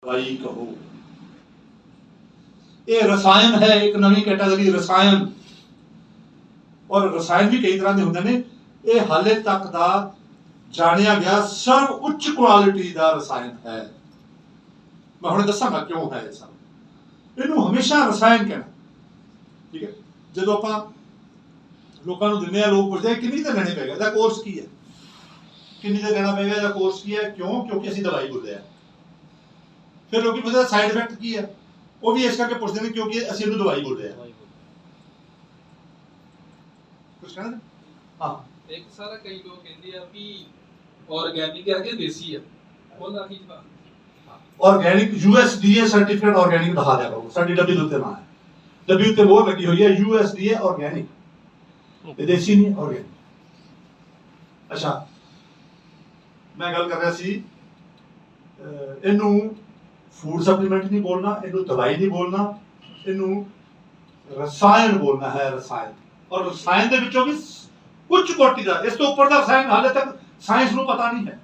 दवाई कहो, ये रसायन है, एक नवी कैटेगरी रसायन। और रसायन भी कई तरह के होंगे ने। ये हाले तक का जानिया गया सर्व उच्च क्वालिटी का रसायन है। मैं हुणे दसांगा क्यों है ये सब। इनू हमेशा रसायन कहना, ठीक है। जो आप लोगों को दिने, लोग पूछते हैं किन्नी तो लेने पेगा, इसका कोर्स की है, किन्नी तो लेना पेगा, इसका कोर्स की है, क्यों? क्योंकि असं दवाई बोलते हैं। फिर लोग पूछते साइड इफेक्ट की है, वो भी इस करके पूछते हैं क्योंकि असं इन्हू दवाई बोलते हैं। कुछ कहना? हाँ, एक सारा कई लोग कहते हैं कि ऑर्गेनिक है कि देसी है, वो ना की बात। ऑर्गेनिक यूएसडीए सर्टिफिकेट ऑर्गेनिक दिखा दिया करो, साडी डब्बी दे उत्ते ना है, डब्बी उत्ते मोहर लगी हुई है यूएसडीए ऑर्गेनिक, ये देसी नहीं ऑर्गेनिक। अच्छा, मैं गल कर रहा सी, इनू फूड सप्लीमेंट नहीं बोलना, इनू दवाई नहीं बोलना, इनू रसायन बोलना है, रसायन। और रसायन दे विचों भी उच्च कोटि का, इस तो ऊपर का रसायन हाले तक साइंस नू पता नहीं है,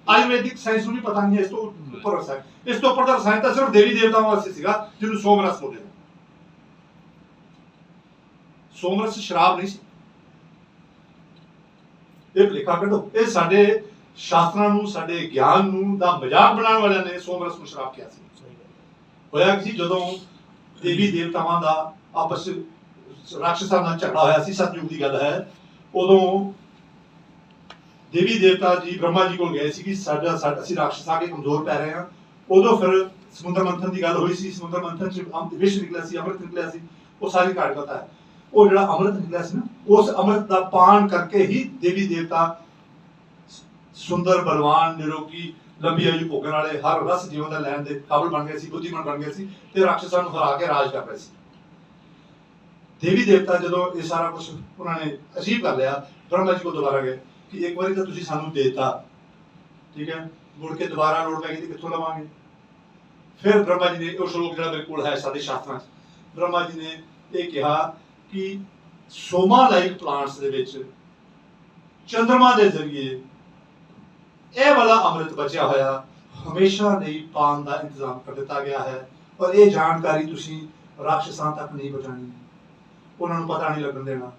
आयुर्वेदिक साइंस नू भी पता नहीं है। इस तो ऊपर रसायन, इस तो ऊपर का रसायन तो सिर्फ देवी देवताओं वास्ते सीगा, जिन्हों सोमरस बोलते हैं। सोमरस शराब नहीं सी, ये लिखा करो, ये साडे शास्त्रां नू, साडे ज्ञान नू दा मजाक बनाने वालियां ने सोमरस नू शराब किया सी। होया कि जदों देवी देवतावां दा आपस राक्षसां नाल झगड़ा होया सी, सतयुग दी गल है, उदों देवी देवता जी ब्रह्मा जी को गए सी कि साडा असीं राक्षस आके कमजोर पै रहे हैं। उदों फिर समुद्र मंथन की गल हुई सी, समुद्र मंथन च विष निकलिया सी, अमृत निकलिया सी, वो सारी घाट कथा है। वो जिहड़ा अमृत निकलिया सी ना, उस अमृत का पान करके ही देवी देवता सुंदर, बलवान, निरोगी, लंबी आयु भोगण वाले, हर रस जीवन का लैण दे काबिल बन गए सी, बुद्धिमान बन गए सी, ते राक्षसां नूं हरा के राज कर रहे सी। देवी देवता जदों ये सारा कुछ उन्होंने अचीव कर लिया, ब्रह्मा जी को दोबारा गए कि एक बार तो तुसीं सानूं देता, ठीक है, मुड़ के दोबारा लोड़ पैगी तो कित्थों लवांगे। फिर ब्रह्मा जी ने, वो श्लोक जिहड़ा मेरे कोल है साडे शास्त्रां च, ब्रह्मा जी ने ये कहा कि सोमा लाइक प्लांट्स दे विच चंद्रमा दे जरिए ਇਹ वाला अमृत बचा होया हमेशा नहीं पान का इंतजाम कर दिता गया है। और ये जानकारी तुसी राक्षसां तक नहीं पहुंचानी, उन्होंने पता नहीं लगन देना।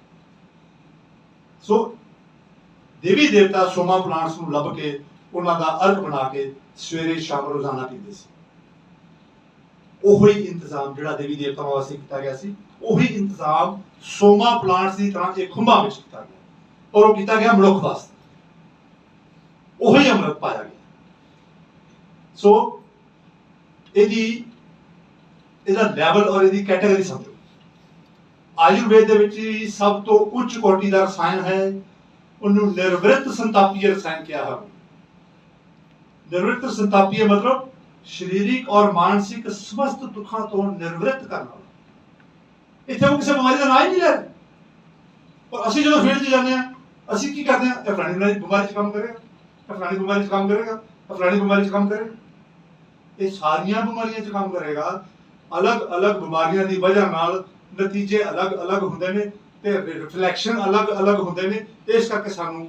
सो देवी देवता सोमा प्लांट्स नूं लभ के उन्हां दा अर्घ बना के सवेरे शाम रोजाना पींदे सी। ओही इंतजाम जिहड़ा देवी देवतावां वास्ते कीता गया सी, ओही इंतजाम सोमा प्लांट्स की तरह एक खुंबा विच कीता गया, और वो कीता गया मनुख वास्ते, वही अमृत पाया गया। सो इहदा लैवल और इहदी कैटेगरी समझो। आयुर्वेद दे विच सब तो उच्च कोटि का रसायन है, उन्होंने निर्वृत्त संतापीय रसायन किया है। निर्वृत्त संतापीय मतलब शारीरिक और मानसिक समस्त दुखों तो निर्वृत्त करने वाला। इत्थे वो किसी बीमारी का नाम ही नहीं ले रहे, और असीं जो फील्ड च जाते हैं, असीं की करते हैं, फलानी बीमारी च काम करेगा, फलानी बीमारी च काम करेगा, फलानी बीमारी च काम करेगा, ये सारियां बीमारियां च काम करेगा। अलग अलग बीमारियां की वजह नाल नतीजे अलग अलग होंदे ने, ते रिफ्लैक्शन अलग अलग होंदे ने। इस करके सानू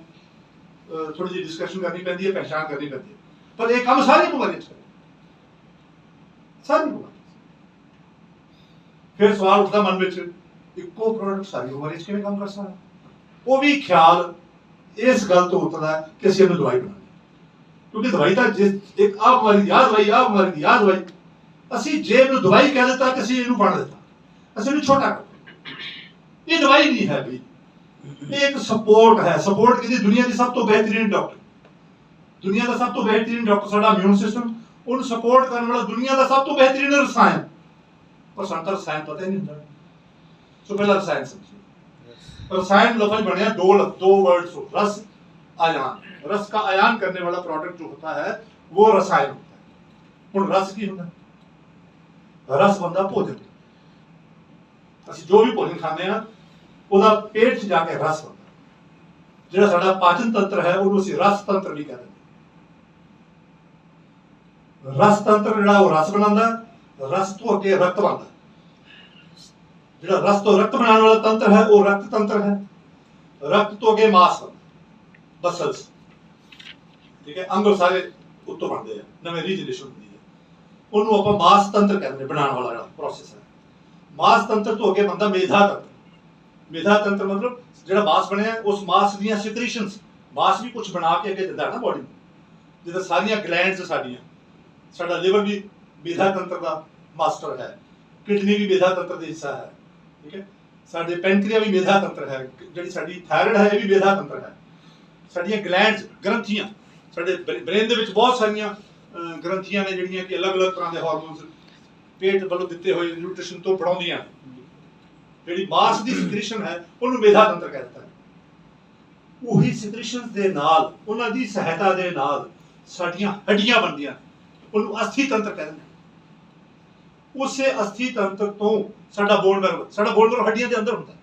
थोड़ी जी डिस्कशन करनी पैंदी है, पहचान करनी पैंदी है, पर एक काम सारी बीमारियां च करेगा, सारी बीमारियां। फिर सवाल उठता मन विच, इक्को प्रोडक्ट सारी बीमारी च किवें काम कर सकदा? वो भी ख्याल इस गल तो उठता है कि असं इन्हूं दवाई बनानी, क्योंकि दवाई तो जिस एक आ बीमारी आ दवाई, आ बीमारी की आ दवाई, असीं जे इन्हूं दवाई कह दिता कि असीं इन्हूं बण दिता, असीं इन्हूं छोटा कर, ये दवाई नहीं है भाई, ये एक सपोर्ट है। सपोर्ट की दुनिया की सब तो बेहतरीन डॉक्टर, दुनिया का सब तो बेहतरीन डॉक्टर साडा इम्यून सिस्टम, उन सपोर्ट करने वाला दुनिया का सब तो बेहतरीन रसायन, पर सानूं रसायन पता ही नहीं होंदा। सो पहला रसायन समझिए। रसायन लफ्ज बने दो वर्ड्स, रस, आयान। रस का आयान करने वाला प्रोडक्ट जो होता है वो रसायन होता है। हुण रस की होता है? रस बनता भोजन, असं जो भी भोजन खाने उहदा पेट च जाके रस बनता, जिहड़ा साडा पाचन तंत्र है उहनूं असीं रस तंत्र भी कहते हैं। रस तंत्र जिहड़ा वो रस बनांदा, रस तो अगे रक्त बनता, जिहड़ा रस तो रक्त बनाने वाला तंत्र है वो रक्त तंत्र है। रक्त तो अगे मास बनता, मसल्स, ठीक है, अंग सारे उत्तों बनते हैं, नवें रीजनरेशन होती है। ਉਹਨੂੰ ਆਪਾਂ ਮਾਸ ਤੰਤਰ ਕਹਿੰਦੇ ਨੇ, ਬਣਾਉਣ ਵਾਲਾ ਜਿਹੜਾ ਪ੍ਰੋਸੈਸ ਹੈ। ਮਾਸ ਤੰਤਰ ਤੋਂ ਅੱਗੇ ਬਣਦਾ ਮੇਧਾ ਤੰਤਰ। ਮੇਧਾ ਤੰਤਰ ਮਤਲਬ ਜਿਹੜਾ ਮਾਸ ਬਣਿਆ ਉਸ ਮਾਸ ਦੀਆਂ ਸਿਕ੍ਰੀਸ਼ਨਸ, ਮਾਸ ਵੀ ਕੁਝ ਬਣਾ ਕੇ ਅੱਗੇ ਦਿੰਦਾ ਨਾ ਬੋਡੀ ਨੂੰ, ਜਿੱਦਾਂ ਸਾਰੀਆਂ ਗਲੈਂਡਸ ਸਾਡੀਆਂ, ਸਾਡਾ ਲਿਵਰ ਵੀ ਮੇਧਾ ਤੰਤਰ ਦਾ ਮਾਸਟਰ ਹੈ, ਕਿਡਨੀ ਵੀ ਮੇਧਾ ਤੰਤਰ ਦਾ ਹਿੱਸਾ ਹੈ, ਠੀਕ ਹੈ। ਸਾਡੇ ਪੈਨਕ੍ਰੀਆ ਵੀ ਮੇਧਾ ਤੰਤਰ ਹੈ, ਜਿਹੜੀ ਸਾਡੀ ਥਾਇਰਾਇਡ ਹੈ ਇਹ ਵੀ ਮੇਧਾ ਤੰਤਰ ਹੈ। ਸਾਡੀਆਂ ਗਲੈਂਡਸ, ਗ੍ਰੰਥੀਆਂ, ਸਾਡੇ ਬ੍ਰੇਨ ਦੇ ਵਿੱਚ ਬਹੁਤ ਸਾਰੀਆਂ ਗ੍ਰੰਥੀਆਂ ਨੇ ਜਿਹੜੀਆਂ ਕਿ ਅਲੱਗ-ਅਲੱਗ ਤਰ੍ਹਾਂ ਦੇ ਹਾਰਮੋਨਸ ਪੇਟ ਵੱਲੋਂ ਦਿੱਤੇ ਹੋਏ ਨਿਊਟ੍ਰੀਸ਼ਨ ਤੋਂ ਬਣਾਉਂਦੀਆਂ ਨੇ। ਜਿਹੜੀ ਮਾਸ ਦੀ ਸਿਕ੍ਰੀਸ਼ਨ ਹੈ ਉਹਨੂੰ ਮੇਧਾ ਤੰਤਰ ਕਹਿੰਦਾ ਹੈ। ਉਹੀ ਸਿਕ੍ਰੀਸ਼ਨ ਦੇ ਨਾਲ, ਉਹਨਾਂ ਦੀ ਸਹਾਇਤਾ ਦੇ ਨਾਲ ਸਾਡੀਆਂ ਹੱਡੀਆਂ ਬਣਦੀਆਂ, ਉਹਨੂੰ ਅਸਥੀ ਤੰਤਰ ਕਹਿੰਦੇ ਨੇ। ਉਸੇ ਅਸਥੀ ਤੰਤਰ ਤੋਂ ਸਾਡਾ ਬੋਨ ਮੈਰੋ, ਸਾਡਾ ਬੋਨ ਮੈਰੋ ਹੱਡੀਆਂ ਦੇ ਅੰਦਰ ਹੁੰਦਾ,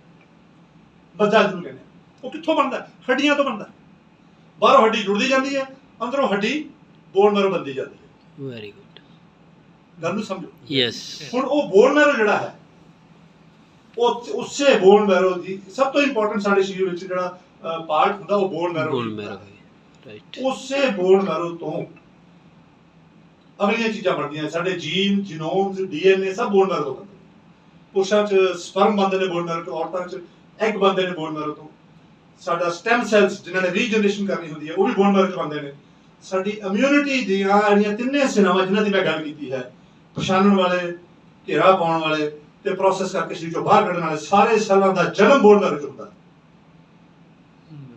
ਮੱਝਾ ਜਿਹਨੂੰ ਕਹਿੰਦੇ ਆ। ਉਹ ਕਿੱਥੋਂ ਬਣਦਾ? ਹੱਡੀਆਂ ਤੋਂ ਬਣਦਾ। ਬਾਹਰੋਂ ਹੱਡੀ ਜੁੜਦੀ ਜਾਂਦੀ ਹੈ, ਅੰਦਰੋਂ ਹੱਡੀ ਬੋਨ ਮੈਰੋ ਬਣਦੀ ਜਾਂਦੀ ਹੈ। ਵੈਰੀ ਗੁੱਡ, ਗੱਲ ਨੂੰ ਸਮਝੋ। ਯੈਸ। ਹੁਣ ਉਹ ਬੋਨ ਮੈਰੋ ਜਿਹੜਾ ਹੈ, ਉਹ ਉਸੇ ਬੋਨ ਮੈਰੋ ਦੀ ਸਭ ਤੋਂ ਇੰਪੋਰਟੈਂਟ ਸਾਡੇ ਸਰੀਰ ਵਿੱਚ ਜਿਹੜਾ ਪਾਰਟ ਹੁੰਦਾ ਉਹ ਬੋਨ ਮੈਰੋ ਹੈ, ਰਾਈਟ। ਉਸੇ ਬੋਨ ਮੈਰੋ ਤੋਂ ਅਗਲੀਆਂ ਚੀਜ਼ਾਂ ਬਣਦੀਆਂ। ਸਾਡੇ ਜੀਨ, ਜੀਨੋਮਸ, ਡੀਐਨਏ ਸਭ ਬੋਨ ਮੈਰੋ ਤੋਂ ਬਣਦੇ। ਪੁਰਸ਼ਾਂ 'ਚ ਸਪਰਮ ਬਣਦੇ ਨੇ ਬੋਨ ਮੈਰੋ ਤੋਂ, ਔਰਤਾਂ 'ਚ ਐਗ ਬਣਦੇ ਨੇ ਬੋਨ ਮੈਰੋ ਤੋਂ। ਸਾਡਾ ਸਟੈਮ ਸੈਲਸ ਜਿਨ੍ਹਾਂ ਨੇ ਰੀਜਨਰੇਸ਼ਨ ਕਰਨੀ ਹੁੰਦੀ ਹੈ ਉਹ ਵੀ ਬੋਨ ਮੈਰੋ 'ਚ ਬਣਦੇ ਨੇ। ਸਾਡੀ ਇਮਿਊਨਿਟੀ ਦੀਆਂ ਜਿਹੜੀਆਂ ਤਿੰਨੇ ਸੇਨਾਵਾਂ ਜਿਨ੍ਹਾਂ ਦੀ ਮੈਂ ਗੱਲ ਕੀਤੀ ਹੈ, ਪਛਾਣਨ ਵਾਲੇ, ਘੇਰਾ ਪਾਉਣ ਵਾਲੇ ਤੇ ਪ੍ਰੋਸੈਸ ਕਰਕੇ ਸਰੀਰ ਚੋਂ ਬਾਹਰ ਕੱਢਣ ਵਾਲੇ, ਸਾਰੇ ਸੈੱਲਾਂ ਦਾ ਜਨਮ ਬੋਨ ਮੈਰੋ 'ਚ ਹੁੰਦਾ।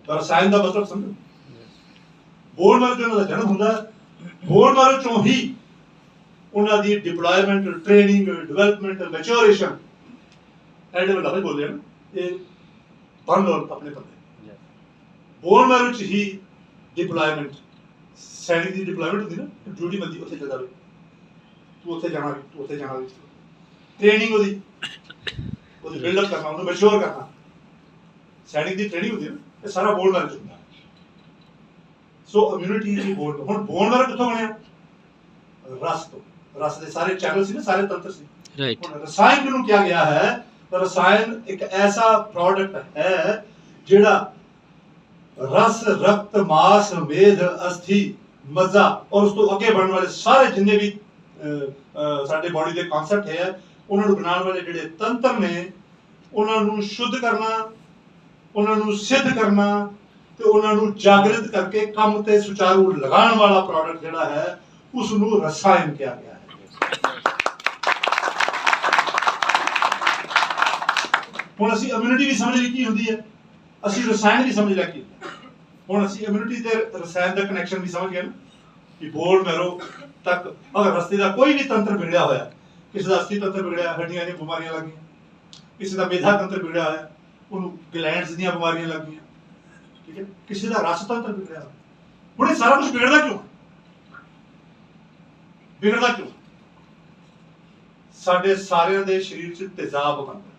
ਪਰ ਰਸਾਇਣ ਦਾ ਮਤਲਬ ਸਮਝੋ, ਬੋਨ ਮੈਰੋ 'ਚ ਉਹਨਾਂ ਦਾ ਜਨਮ ਹੁੰਦਾ। ਬੋਨ ਮੈਰੋ 'ਚੋਂ ਹੀ ਉਹਨਾਂ ਦੀ ਡਿਪਲੋਇਮੈਂਟ, ਟ੍ਰੇਨਿੰਗ, ਡਿਵੈਲਪਮੈਂਟ, ਮੈਚੁਰੇਸ਼ਨ, ਐਡੇ ਵੱਡਾ ਨਹੀਂ ਬੋਲਿਆ ਨਾ, ਇਹ ਪੜ੍ਹ ਲਓ ਆਪਣੇ ਪੱਲੇ। ਬੋਨ ਮੈਰੋ 'ਚ ਹੀ ਡਿਪਲੋਇਮੈਂਟ, ਸੈਨਿਕ ਦੀ ਡਿਪਲੋਇਮੈਂਟ ਹੁੰਦੀ ਨਾ, ਡਿਊਟੀ ਬੰਦੀ ਉੱਥੇ ਚੱਲਦਾ ਵੇ, ਤੂੰ ਉੱਥੇ ਜਾਣਾ ਵੀ, ਤੂੰ ਉੱਥੇ ਜਾਣਾ ਵੀ। ਟ੍ਰੇਨਿੰਗ ਉਹਦੀ ਬਿਲਡਅਪ ਕਰਨਾ, ਉਹਨੂੰ ਮੈਚੁਰ ਕਰਨਾ, ਸੈਨਿਕ ਦੀ ਟ੍ਰੇਨਿੰਗ ਹੁੰਦੀ ਹੈ ਨਾ, ਇਹ ਸਾਰਾ ਬੋਨ ਮੈਰੋ 'ਚ ਹੁੰਦਾ। ਸੋ ਇਮਿਊਨਿਟੀ ਦੀ ਬੋਨ। ਹੁਣ ਬੋਨ ਮੈਰੋ ਕਿੱਥੋਂ ਬਣਿਆ? ਰਸ ਤੋਂ। ਰਸ ਦੇ ਸਾਰੇ ਚੈਨਲ ਸੀ ਨਾ, ਸਾਰੇ ਤੰਤਰ ਸੀ, ਰਾਈਟ। ਹੁਣ ਰਸਾਇਣ ਜਿਹਨੂੰ ਕਿਹਾ ਗਿਆ ਹੈ, ਰਸਾਇਣ ਇੱਕ ਐਸਾ ਪ੍ਰੋਡਕਟ ਹੈ ਜਿਹੜਾ ਰਸ, ਰਕਤ, ਮਾਸ, ਮੇਦ, ਅਸਥੀ, ਮज्जा ਔਰ ਉਸ ਤੋਂ ਅੱਗੇ ਬਣਨ ਵਾਲੇ ਸਾਰੇ ਜਿੰਨੇ ਵੀ ਸਾਡੇ ਬਾਡੀ ਦੇ ਕਨਸੈਪਟ ਹੈ, ਉਹਨਾਂ ਨੂੰ ਬਣਾਉਣ ਵਾਲੇ ਜਿਹੜੇ ਤੰਤਰ ਨੇ, ਉਹਨਾਂ ਨੂੰ ਸ਼ੁੱਧ ਕਰਨਾ, ਉਹਨਾਂ ਨੂੰ ਸਿੱਧ ਕਰਨਾ ਤੇ ਉਹਨਾਂ ਨੂੰ ਜਾਗਰਿਤ ਕਰਕੇ ਕੰਮ ਤੇ ਸੁਚਾਰੂ ਲਗਾਉਣ ਵਾਲਾ ਪ੍ਰੋਡਕਟ ਜਿਹੜਾ ਹੈ ਉਸ ਨੂੰ ਰਸਾਇਣ ਕਿਹਾ ਗਿਆ ਹੈ। ਹੁਣ ਅਸੀਂ ਇਮਿਊਨਿਟੀ ਵੀ ਸਮਝ ਲਈ ਕੀ ਹੁੰਦੀ ਹੈ, ਅਸੀਂ ਰਸਾਇਣ ਵੀ ਸਮਝ ਲਿਆ ਕੀ ਹੁੰਦਾ। ਹੁਣ ਅਸੀਂ ਇਮਿਊਨਿਟੀ ਤੇ ਰਸਾਇਣ ਦਾ ਕਨੈਕਸ਼ਨ ਵੀ ਸਮਝ ਗਏ ਨਾ, ਕਿ ਬੋਨ ਮੈਰੋ ਤੱਕ ਅਗਰ ਰਸਤੇ ਦਾ ਕੋਈ ਵੀ ਤੰਤਰ ਵਿਗੜਿਆ ਹੋਇਆ, ਕਿਸੇ ਦਾ ਅਸਥੀ ਤੰਤਰ ਵਿਗੜਿਆ, ਹੱਡੀਆਂ ਦੀਆਂ ਬਿਮਾਰੀਆਂ ਲੱਗ ਗਈਆਂ, ਕਿਸੇ ਦਾ ਮੇਧਾ ਤੰਤਰ ਵਿਗੜਿਆ ਹੋਇਆ, ਉਹਨੂੰ ਗਲੈਂਡਸ ਦੀਆਂ ਬਿਮਾਰੀਆਂ ਲੱਗ ਗਈਆਂ, ਠੀਕ ਹੈ, ਕਿਸੇ ਦਾ ਰਸ ਤੰਤਰ ਵਿਗੜਿਆ ਹੋਇਆ। ਹੁਣ ਇਹ ਸਾਰਾ ਕੁਝ ਵਿਗੜਦਾ ਕਿਉਂ? ਵਿਗੜਦਾ ਕਿਉਂ? ਸਾਡੇ ਸਾਰਿਆਂ ਦੇ ਸਰੀਰ 'ਚ ਤੇਜ਼ਾਬ ਬਣਦਾ,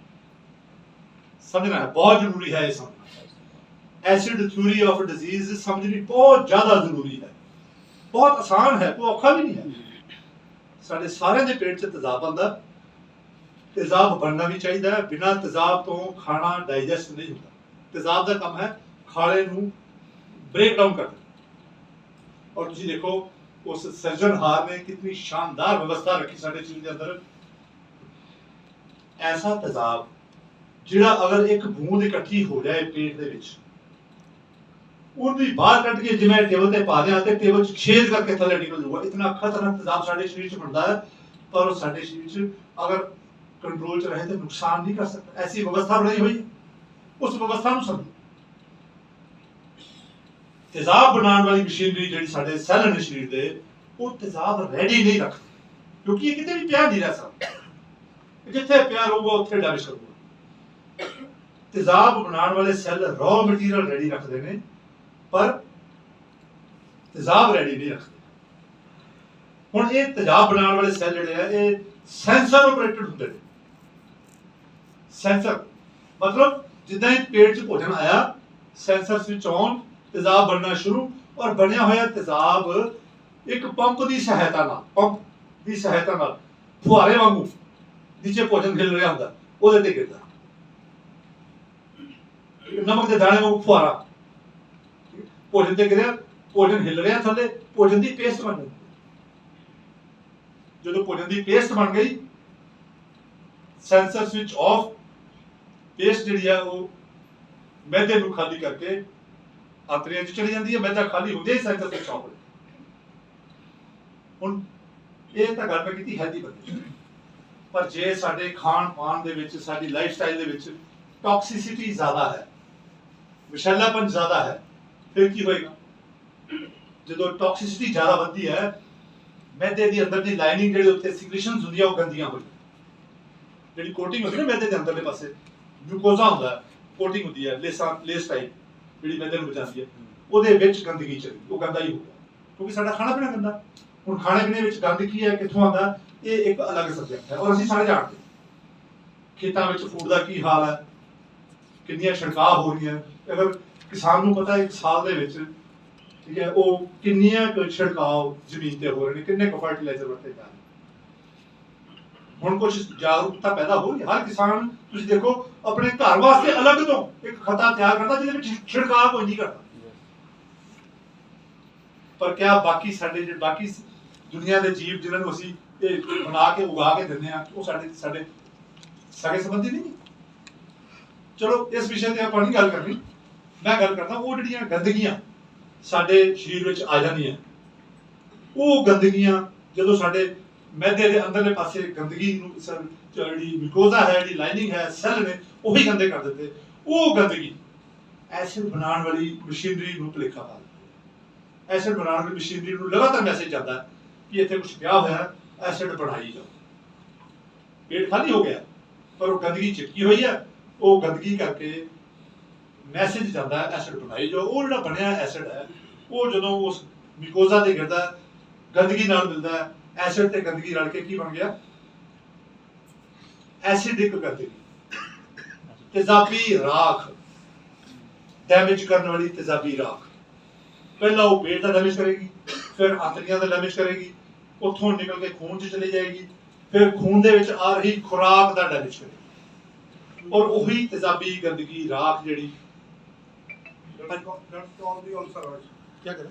ਸਮਝਣਾ ਹੈ, ਬਹੁਤ ਜ਼ਰੂਰੀ ਹੈ ਇਹ ਸਮਝਣਾ। ਐਸਿਡ ਥਿਊਰੀ ਆਫ ਡਿਜ਼ੀਜ਼ ਸਮਝਣੀ ਬਹੁਤ ਜ਼ਿਆਦਾ ਜ਼ਰੂਰੀ ਹੈ, ਬਹੁਤ ਆਸਾਨ ਹੈ, ਕੋਈ ਔਖਾ ਵੀ ਨਹੀਂ ਹੈ। ਸਾਡੇ ਸਾਰਿਆਂ ਦੇ ਪੇਟ 'ਚ ਤੇਜ਼ਾਬ ਬਣਦਾ, ਤੇਜ਼ਾਬ ਬਣਨਾ ਵੀ ਚਾਹੀਦਾ ਹੈ। ਬਿਨਾਂ ਤੇਜ਼ਾਬ ਤੋਂ ਖਾਣਾ ਡਾਈਜੈਸਟ ਨਹੀਂ ਹੁੰਦਾ। ਤੇਜ਼ਾਬ ਦਾ ਕੰਮ ਹੈ ਖਾਣੇ ਨੂੰ ਬ੍ਰੇਕ ਡਾਊਨ ਕਰਨਾ। ਔਰ ਤੁਸੀਂ ਦੇਖੋ ਉਸ ਸਿਰਜਣਹਾਰ ਨੇ ਕਿਤਨੀ ਸ਼ਾਨਦਾਰ ਵਿਵਸਥਾ ਰੱਖੀ ਸਾਡੇ ਸਰੀਰ ਦੇ ਅੰਦਰ। ਐਸਾ ਤੇਜ਼ਾਬ ਜਿਹੜਾ ਅਗਰ ਇੱਕ ਬੂੰਦ ਇਕੱਠੀ ਹੋ ਜਾਏ ਪੇਟ ਦੇ ਵਿੱਚ, ਉਹਨੂੰ ਵੀ ਬਾਹਰ ਕੱਢ ਕੇ ਜਿਵੇਂ ਟੇਬਲ ਤੇ ਪਾ ਦਿਆਂ ਤੇ ਟੇਬਲ 'ਚ ਛੇਦ ਕਰਕੇ ਥੱਲੇ ਨਿਕਲ ਜਾਊਗਾ। ਇਤਨਾ ਖਤਰਨਾਕ ਤੇਜ਼ਾਬ ਸਾਡੇ ਸਰੀਰ 'ਚ ਬਣਦਾ ਹੈ, ਪਰ ਉਹ ਸਾਡੇ ਸਰੀਰ 'ਚ ਅਗਰ ਕੰਟਰੋਲ 'ਚ ਰਹੇ ਤਾਂ ਨੁਕਸਾਨ ਨਹੀਂ ਕਰ ਸਕਦਾ। ਐਸੀ ਵਿਵਸਥਾ ਬਣਾਈ ਹੋਈ ਹੈ, ਉਸ ਵਿਵਸਥਾ ਨੂੰ ਸਮਝੋ। ਤੇਜ਼ਾਬ ਬਣਾਉਣ ਵਾਲੀ ਮਸ਼ੀਨਰੀ ਜਿਹੜੀ ਸਾਡੇ ਸੈੱਲ ਨੇ ਸਰੀਰ ਦੇ, ਉਹ ਤੇਜ਼ਾਬ ਰੈਡੀ ਨਹੀਂ ਰੱਖਦੇ, ਕਿਉਂਕਿ ਇਹ ਕਿਤੇ ਵੀ ਪਿਆ ਨਹੀਂ ਰਹਿ ਸਕਦਾ। ਜਿੱਥੇ ਪਿਆ ਰਹੂਗਾ ਉੱਥੇ ਡੈਮੇਜ ਕਰੂਗਾ। ਤੇਜ਼ਾਬ ਬਣਾਉਣ ਵਾਲੇ ਸੈੱਲ ਰॉ ਮਟੀਰੀਅਲ ਰੈਡੀ ਰੱਖਦੇ ਨੇ, ਪਰ ਤੇਜ਼ਾਬ ਰੈਡੀ ਨਹੀਂ ਰੱਖਦੇ। ਹੁਣ ਇਹ ਤੇਜ਼ਾਬ ਬਣਾਉਣ ਵਾਲੇ ਸੈੱਲ ਜਿਹੜੇ ਆ, ਇਹ ਸੈਂਸਰ ਆਪਰੇਟਡ ਹੁੰਦੇ ਨੇ। ਸੈਂਸਰ ਮਤਲਬ ਜਿੱਦਾਂ ਹੀ ਪੇਟ 'ਚ ਭੋਜਨ ਆਇਆ, ਸੈਂਸਰ ਸਵਿਚ ਔਨ, ਤੇਜ਼ਾਬ ਬਣਨਾ ਸ਼ੁਰੂ, ਔਰ ਬਣਿਆ ਹੋਇਆ ਤੇਜ਼ਾਬ ਇੱਕ ਪੰਪ ਦੀ ਸਹਾਇਤਾ ਨਾਲ ਫੁਹਾਰੇ ਵਾਂਗੂ ਨੀਚੇ ਭੋਜਨ ਹਿੱਲ ਰਿਹਾ ਹੁੰਦਾ, ਉਹਦੇ ਤੇ ਗਿਰਦਾ। ਨਮਕ ਦੇ ਦਾਣੇ ਵਾਂਗੂ ਫੁਹਾਰਾ ਭੋਜਨ ਤੇ ਗਿਰਿਆ, ਭੋਜਨ ਹਿੱਲ ਰਿਹਾ ਥੱਲੇ, ਭੋਜਨ ਦੀ ਪੇਸਟ ਬਣ ਜਾਂਦੀ। ਜਦੋਂ ਭੋਜਨ ਦੀ ਪੇਸਟ ਬਣ ਗਈ, ਸੈਂਸਰ ਸਵਿਚ ਆਫ, ਪੇਸਟ ਜਿਹੜੀ ਆ ਉਹ ਮੈਦੇ ਨੂੰ ਖਾਲੀ ਕਰਕੇ ਆਂਤੜੀਆਂ 'ਚ ਚਲੀ ਜਾਂਦੀ ਹੈ। ਮੈਦਾ ਖਾਲੀ ਹੁੰਦੇ ਹੀ ਸੈਂਸਰ ਸਵਿਚ ਆਫ ਹੋ ਜਾਂਦਾ। ਹੁਣ ਇਹ ਤਾਂ ਗੱਲ ਮੈਂ ਕੀਤੀ ਹੈਲਦੀ ਬੰਦੇ ਦੀ, ਪਰ ਜੇ ਸਾਡੇ ਖਾਣ ਪਾਣ ਦੇ ਵਿੱਚ, ਸਾਡੀ ਲਾਈਫ ਸਟਾਈਲ ਦੇ ਵਿੱਚ ਟੌਕਸਿਸਿਟੀ ਜ਼ਿਆਦਾ ਹੈ, ਵਿਸ਼ੈਲਾਪਨ ਜ਼ਿਆਦਾ ਹੈ, ਫਿਰ ਕੀ ਹੋਏਗਾ? ਜਦੋਂ ਟੌਕਸਿਸਿਟੀ ਜ਼ਿਆਦਾ ਵੱਧਦੀ ਹੈ, ਮੈਦੇ ਦੀ ਅੰਦਰ ਦੀ ਲਾਈਨਿੰਗ ਜਿਹੜੀ ਉੱਤੇ ਸਿਕ੍ਰੀਸ਼ਨਸ ਹੁੰਦੀਆਂ ਉਹ ਗੰਦੀਆਂ ਹੋ ਜਾਂਦੀਆਂ। ਜਿਹੜੀ ਕੋਟਿੰਗ ਹੁੰਦੀ ਨਾ ਮੈਦੇ ਦੇ ਅੰਦਰਲੇ ਪਾਸੇ, ਗਲੂਕੋਜ਼ਾ ਹੁੰਦਾ, ਕੋਟਿੰਗ ਹੁੰਦੀ ਹੈ ਲੇਸ ਟਾਈਪ ਜਿਹੜੀ ਮੈਦੇ ਨੂੰ ਬਚਾਉਂਦੀ ਹੈ, ਉਹਦੇ ਵਿੱਚ ਗੰਦਗੀ ਚਲੀ, ਉਹ ਗੰਦਾ ਹੀ ਹੋ ਗਿਆ, ਕਿਉਂਕਿ ਸਾਡਾ ਖਾਣਾ ਪੀਣਾ ਗੰਦਾ। ਹੁਣ ਖਾਣੇ ਪੀਣੇ ਵਿੱਚ ਗੰਦ ਕੀ ਹੈ, ਕਿੱਥੋਂ ਆਉਂਦਾ, ਇਹ ਇੱਕ ਅਲੱਗ ਸਬਜੈਕਟ ਹੈ, ਔਰ ਅਸੀਂ ਸਾਰੇ ਜਾਣਦੇ ਖੇਤਾਂ ਵਿੱਚ ਫੂਡ ਦਾ ਕੀ ਹਾਲ ਹੈ, ਕਿੰਨੀਆਂ ਛਿੜਕਾਅ ਹੋ ਰਹੀਆਂ। ਅਗਰ ਕਿਸਾਨ ਨੂੰ ਪਤਾ ਇੱਕ ਸਾਲ ਦੇ ਵਿੱਚ, ਠੀਕ ਹੈ, ਉਹ ਕਿੰਨੀਆਂ ਕੁ ਛਿੜਕਾਅ ਜ਼ਮੀਨ ਤੇ ਹੋ ਰਹੇ ਨੇ, ਕਿੰਨੇ ਕੁ ਫਰਟੀਲਾਈਜ਼ਰ ਵਰਤੇ ਜਾ ਰਹੇ। ਹੁਣ ਕੁਝ ਜਾਗਰੂਕਤਾ ਪੈਦਾ ਹੋ ਰਹੀ, ਹਰ ਕਿਸਾਨ ਤੁਸੀਂ ਦੇਖੋ ਆਪਣੇ ਘਰ ਵਾਸਤੇ ਅਲੱਗ ਤੋਂ ਇੱਕ ਖਤਾ ਤਿਆਰ ਕਰਦਾ ਜਿਹਦੇ ਵਿੱਚ ਛਿੜਕਾਅ ਕੋਈ ਨਹੀਂ ਕਰਦਾ। ਪਰ ਕਿਆ ਬਾਕੀ ਸਾਡੇ ਜਿਹੜੇ ਬਾਕੀ ਦੁਨੀਆ ਦੇ ਜੀਵ ਜਿਨ੍ਹਾਂ ਨੂੰ ਅਸੀਂ ਇਹ ਬਣਾ ਕੇ ਉਗਾ ਕੇ ਦਿੰਦੇ ਆ, ਉਹ ਸਾਡੇ ਸਗੇ ਸੰਬੰਧੀ ਨਹੀਂ? ਚਲੋ ਇਸ ਵਿਸ਼ੇ ਤੇ ਆਪਾਂ ਨਹੀਂ ਗੱਲ ਕਰਨੀ, ਮੈਂ ਗੱਲ ਕਰਦਾ ਉਹ ਜਿਹੜੀਆਂ ਗੰਦਗੀਆਂ ਸਾਡੇ ਸਰੀਰ ਵਿੱਚ ਆ ਜਾਂਦੀਆਂ, ਉਹ ਗੰਦਗੀਆਂ ਜਦੋਂ ਸਾਡੇ ਮੈਦੇ ਦੇ ਅੰਦਰਲੇ ਪਾਸੇ ਗੰਦਗੀ ਨੂੰ ਜਿਹੜੀ ਗਲੂਕੋਜ਼ਾ ਹੈ, ਜਿਹੜੀ ਲਾਈਨਿੰਗ ਹੈ, ਸੈੱਲ ਨੇ ਉਹੀ ਗੰਦੇ ਕਰ ਦਿੱਤੇ। ਉਹ ਗੰਦਗੀ ਐਸਿਡ ਬਣਾਉਣ ਵਾਲੀ ਮਸ਼ੀਨਰੀ ਨੂੰ ਭੁਲੇਖਾ ਪਾ ਦਿੰਦੀ। ਐਸਿਡ ਬਣਾਉਣ ਵਾਲੀ ਮਸ਼ੀਨਰੀ ਨੂੰ ਲਗਾਤਾਰ ਮੈਸੇਜ ਜਾਂਦਾ ਕਿ ਇੱਥੇ ਕੁਝ ਪਿਆ ਹੋਇਆ, ਐਸਿਡ ਬਣਾਈ ਜਾਓ। ਪੇਟ ਖਾਲੀ ਹੋ ਗਿਆ ਪਰ ਉਹ ਗੰਦਗੀ ਚਿਪਕੀ ਹੋਈ ਹੈ, ਉਹ ਗੰਦਗੀ ਕਰਕੇ ਮੈਸੇਜ ਜਾਂਦਾ ਐਸਿਡ ਬਣਾਈ ਜਾਓ। ਉਹ ਜਿਹੜਾ ਬਣਿਆ ਐਸਿਡ ਹੈ, ਉਹ ਜਦੋਂ ਉਸ ਮਿਊਕੋਜ਼ਾ ਤੇ ਗਿਰਦਾ, ਗੰਦਗੀ ਨਾਲ ਮਿਲਦਾ, ਐਸਿਡ ਤੇ ਗੰਦਗੀ ਰਲ ਕੇ ਕੀ ਬਣ ਗਿਆ? ਐਸਿਡਿਕ ਗੰਦਗੀ, ਤੇਜ਼ਾਬੀ ਰਾਖ, ਡੈਮੇਜ ਕਰਨ ਵਾਲੀ ਤੇਜ਼ਾਬੀ ਰਾਖ। ਪਹਿਲਾਂ ਉਹ ਪੇਟ ਦਾ ਡੈਮੇਜ ਕਰੇਗੀ, ਫਿਰ ਆਂਤੜੀਆਂ ਦਾ ਡੈਮੇਜ ਕਰੇਗੀ, ਉੱਥੋਂ ਨਿਕਲ ਕੇ ਖੂਨ 'ਚ ਚਲੀ ਜਾਏਗੀ, ਫਿਰ ਖੂਨ ਦੇ ਵਿੱਚ ਆ ਰਹੀ ਖੁਰਾਕ ਦਾ ਡੈਮੇਜ ਕਰੇਗੀ, ਔਰ ਉਹੀ ਤੇਜ਼ਾਬੀ ਗੰਦਗੀ ਰਾਖ ਜਿਹੜੀ ਕੀ ਕਰੇ